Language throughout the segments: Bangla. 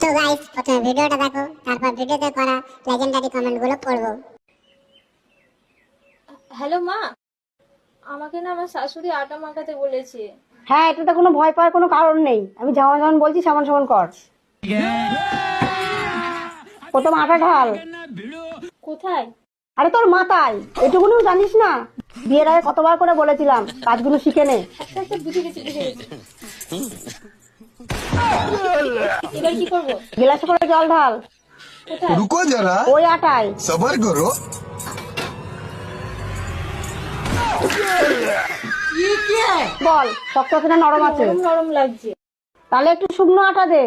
তো গাইস প্রথমে ভিডিওটা দেখো, তারপর ভিডিওতে করা লেজেন্ডারি কমেন্টগুলো পড়বো। হ্যালো মা, আমাকে না আমার শাশুড়ি আটা মাখাতে বলেছে। হ্যাঁ, এটাতে কোনো ভয় পাওয়ার কোনো কারণ নেই। আমি যেমন যেমন বলছি সমান সমান কর। প্রথম আটা ঢাল। কোথায়? আরে তোর মাথায়, এটুকুনি জানিস না? বিয়ের আগে কতবার করে বলেছিলাম কাজগুলো শিখে নে। আচ্ছা আচ্ছা, বুঝে গেছি। এবার কি করবো? গ্লাসে করে জল ঢাল। কোথায়? रुको जरा ওই আটায়। सबर करो। বল শক্ত আছে না নরম আছে? নরম নরম লাগছে। তাহলে একটু শুকনো আটা দে।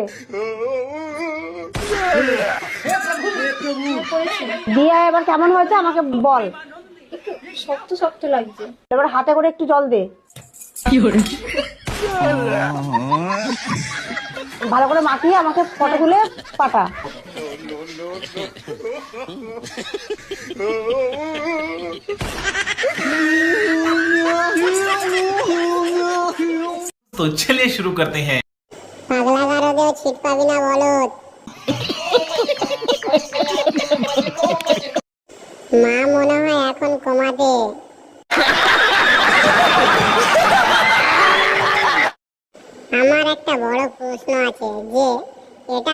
করেছি, দিয়ে এবার কেমন হয়েছে আমাকে বল। একটু শক্ত শক্ত লাগছে। এবার হাতে করে একটু জল দে। ভালো করে মাখিয়ে আমাকে ফটো তুলে পাঠা। तो चलिए शुरू करते हैं। পাগলা গারদেও ছিট পাবি না বলত। মা মনে হয় এখন কমাতে। আমার একটা বড় প্রশ্ন আছে যে এটা